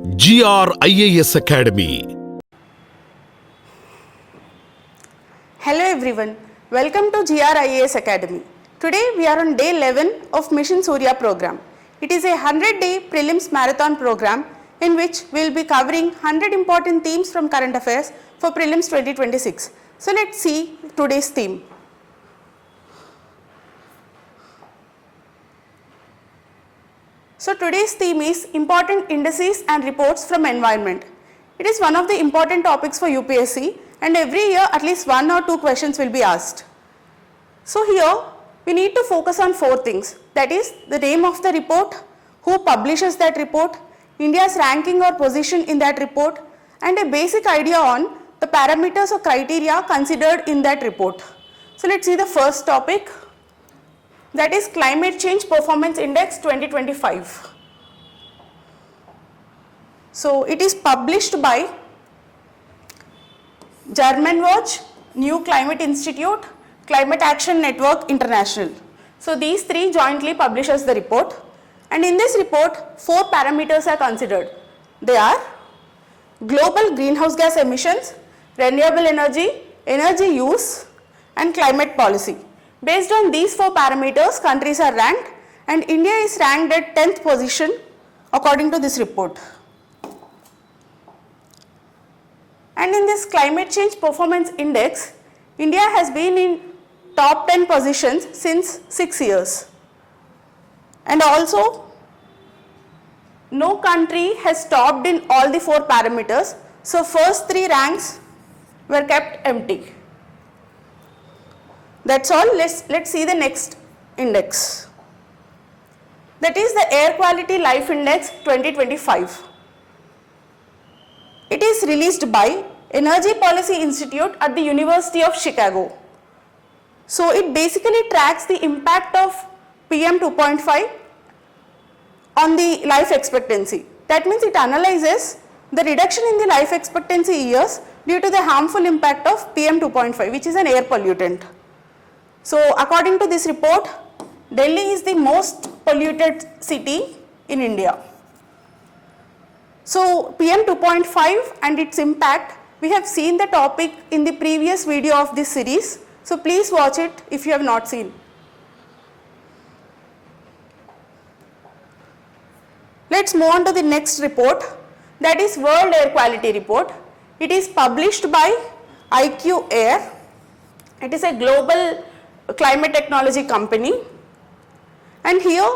GR IAS Academy. Hello everyone, welcome to GR IAS Academy. Today we are on day 11 of Mission Surya Programme. It is a 100-day prelims marathon program in which we will be covering 100 important themes from current affairs for prelims 2026. So let's see today's theme. So today's theme is important indices and reports from environment. It is one of the important topics for UPSC and every year at least 1 or 2 questions will be asked. So here we need to focus on 4 things, that is the name of the report, who publishes that report, India's ranking or position in that report, and a basic idea on the parameters or criteria considered in that report. So let's see the first topic, that is Climate Change Performance Index 2025. So it is published by German Watch, New Climate Institute, Climate Action Network International. So these 3 jointly publishes the report, and in this report 4 parameters are considered. They are global greenhouse gas emissions, renewable energy, energy use and climate policy. Based on these 4 parameters, countries are ranked and India is ranked at 10th position according to this report. And in this Climate Change Performance Index, India has been in top 10 positions since 6 years. And also, no country has topped in all the 4 parameters. So first 3 ranks were kept empty. That's all. Let's see the next index. That is the Air Quality Life Index 2025. It is released by Energy Policy Institute at the University of Chicago. So it basically tracks the impact of PM 2.5 on the life expectancy. That means it analyzes the reduction in the life expectancy years due to the harmful impact of PM 2.5, which is an air pollutant. So according to this report, Delhi is the most polluted city in India. So PM 2.5 and its impact, we have seen the topic in the previous video of this series. So please watch it if you have not seen. Let's move on to the next report, that is World Air Quality Report. It is published by IQ Air. It is a global climate technology company, and here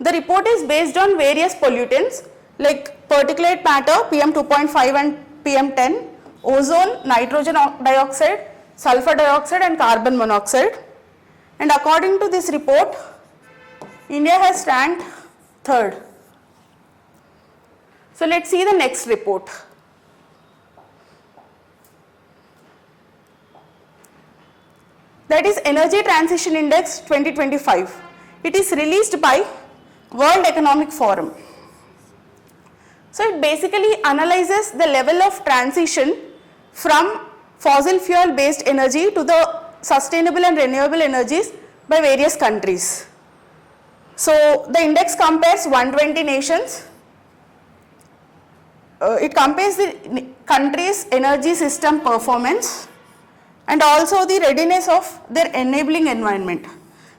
the report is based on various pollutants like particulate matter PM 2.5 and PM 10, ozone, nitrogen dioxide, sulfur dioxide and carbon monoxide, and according to this report India has ranked 3rd. So let's see the next report. That is Energy Transition Index 2025. It is released by World Economic Forum. So it basically analyzes the level of transition from fossil fuel based energy to the sustainable and renewable energies by various countries. So the index compares 120 nations. It compares the country's energy system performance and also the readiness of their enabling environment.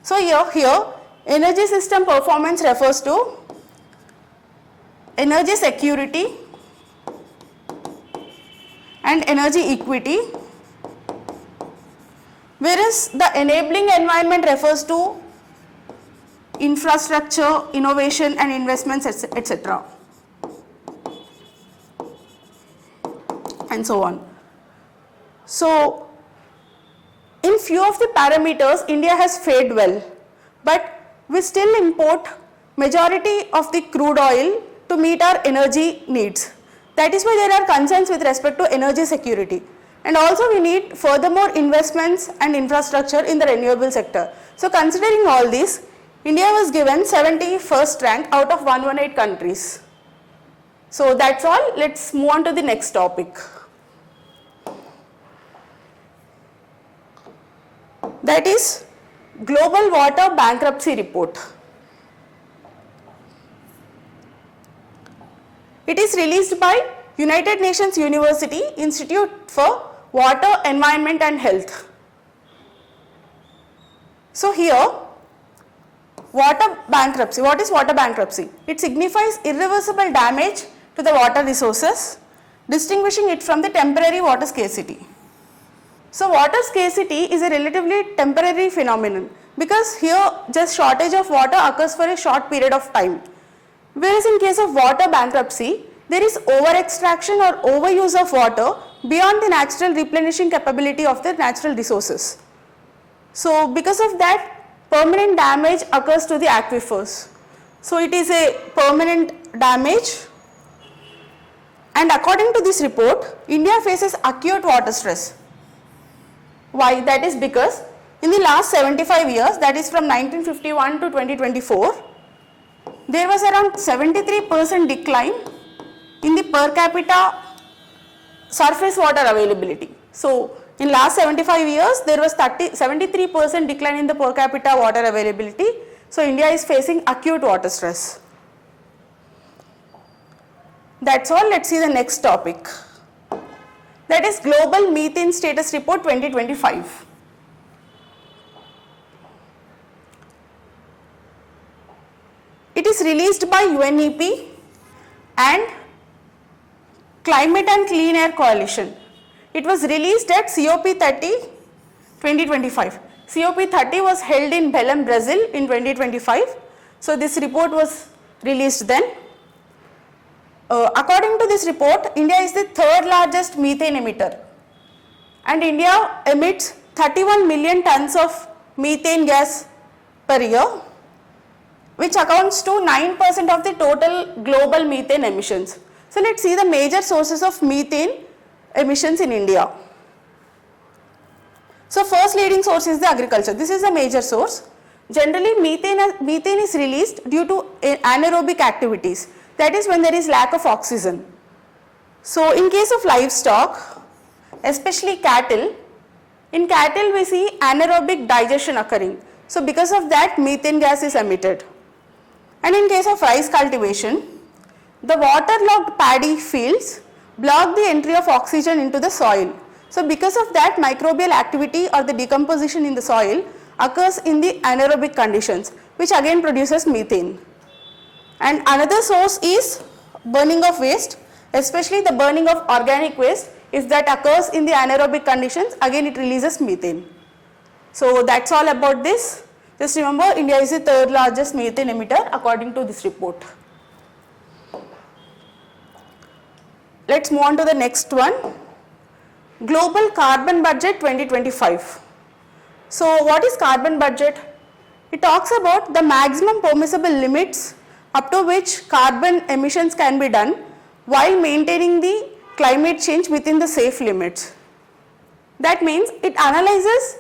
So here energy system performance refers to energy security and energy equity, whereas the enabling environment refers to infrastructure, innovation and investments, etc. and so on. So in few of the parameters India has fared well, but we still import majority of the crude oil to meet our energy needs. That is why there are concerns with respect to energy security, and also we need furthermore investments and infrastructure in the renewable sector. So considering all this, India was given 71st rank out of 118 countries. So that's all. Let's move on to the next topic. That is Global Water Bankruptcy Report. It is released by United Nations University Institute for Water, Environment and Health. So here, water bankruptcy. What is water bankruptcy? It signifies irreversible damage to the water resources, distinguishing it from the temporary water scarcity. So water scarcity is a relatively temporary phenomenon because here just shortage of water occurs for a short period of time. Whereas in case of water bankruptcy, there is over extraction or overuse of water beyond the natural replenishing capability of the natural resources. So because of that, permanent damage occurs to the aquifers. So it is a permanent damage, and according to this report, India faces acute water stress. Why? That is because in the last 75 years, that is from 1951 to 2024, there was around 73% decline in the per capita surface water availability. So in last 75 years, there was 73% decline in the per capita water availability. So India is facing acute water stress. That's all. Let's see the next topic. That is Global Methane Status Report 2025. It is released by UNEP and Climate and Clean Air Coalition. It was released at COP30 2025. COP30 was held in Belém, Brazil in 2025. So this report was released then. According to this report, India is the third largest methane emitter, and India emits 31 million tons of methane gas per year, which accounts to 9% of the total global methane emissions. So let's see the major sources of methane emissions in India. So first leading source is the agriculture. This is a major source. Generally methane is released due to anaerobic activities. That is when there is lack of oxygen. So in case of livestock, especially cattle, in cattle we see anaerobic digestion occurring. So because of that, methane gas is emitted. And in case of rice cultivation, the waterlogged paddy fields block the entry of oxygen into the soil. So because of that, microbial activity or the decomposition in the soil occurs in the anaerobic conditions, which again produces methane. And another source is burning of waste, especially the burning of organic waste. If that occurs in the anaerobic conditions, again it releases methane. So that's all about this. Just remember, India is the third largest methane emitter according to this report. Let's move on to the next one. Global Carbon Budget 2025. So what is carbon budget? It talks about the maximum permissible limits up to which carbon emissions can be done while maintaining the climate change within the safe limits. That means it analyzes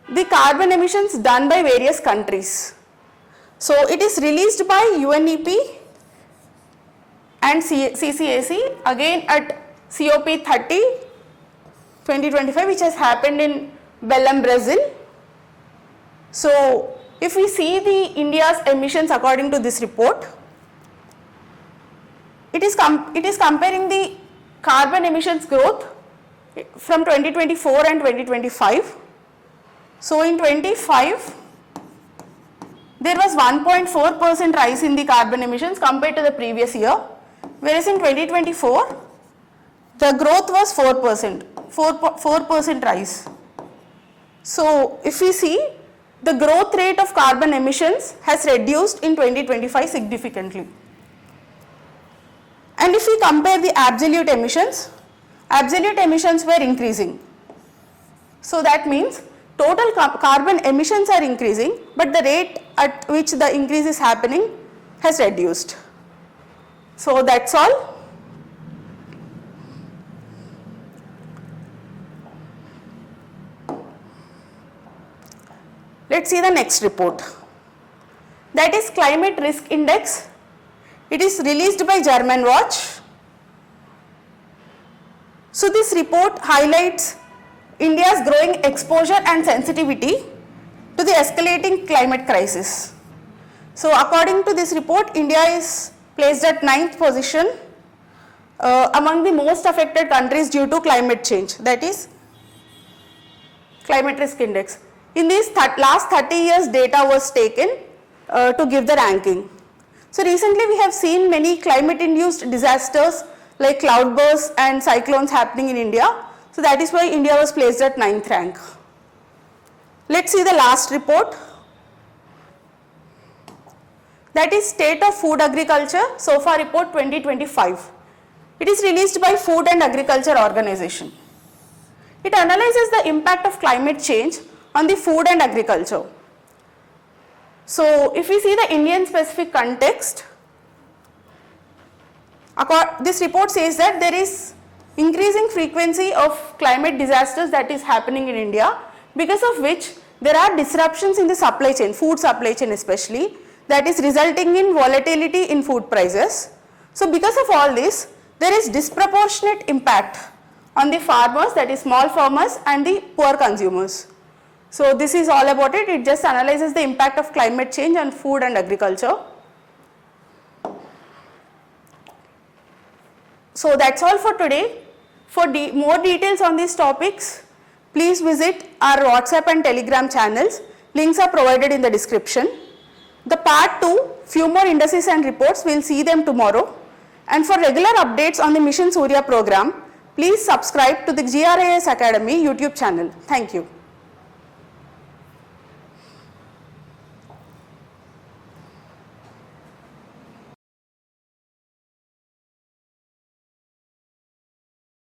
the carbon emissions done by various countries. So it is released by UNEP and CCAC again at COP30 2025, which has happened in Belém, Brazil. So if we see the India's emissions according to this report, it is comparing the carbon emissions growth from 2024 and 2025. So in 25, there was 1.4% rise in the carbon emissions compared to the previous year, whereas in 2024, the growth was 4% rise. So if we see, the growth rate of carbon emissions has reduced in 2025 significantly. And if we compare the absolute emissions were increasing. So that means total carbon emissions are increasing, but the rate at which the increase is happening has reduced. So that's all. Let's see the next report. That is Climate Risk Index. It is released by German Watch. So this report highlights India's growing exposure and sensitivity to the escalating climate crisis. So according to this report, India is placed at 9th position among the most affected countries due to climate change, that is climate risk index. In these last 30 years data was taken to give the ranking. So recently we have seen many climate induced disasters like cloudbursts and cyclones happening in India. So that is why India was placed at 9th rank. Let's see the last report. That is State of Food Agriculture SOFA Report 2025. It is released by Food and Agriculture Organization. It analyzes the impact of climate change on the food and agriculture. So if we see the Indian specific context, this report says that there is increasing frequency of climate disasters that is happening in India, because of which there are disruptions in the supply chain, food supply chain especially, that is resulting in volatility in food prices. So because of all this, there is disproportionate impact on the farmers, that is small farmers, and the poor consumers. So this is all about it. It just analyzes the impact of climate change on food and agriculture. So that's all for today. For more details on these topics, please visit our WhatsApp and Telegram channels. Links are provided in the description. The part 2, few more indices and reports, we'll see them tomorrow. And for regular updates on the Mission Surya program, please subscribe to the GR IAS Academy YouTube channel. Thank you.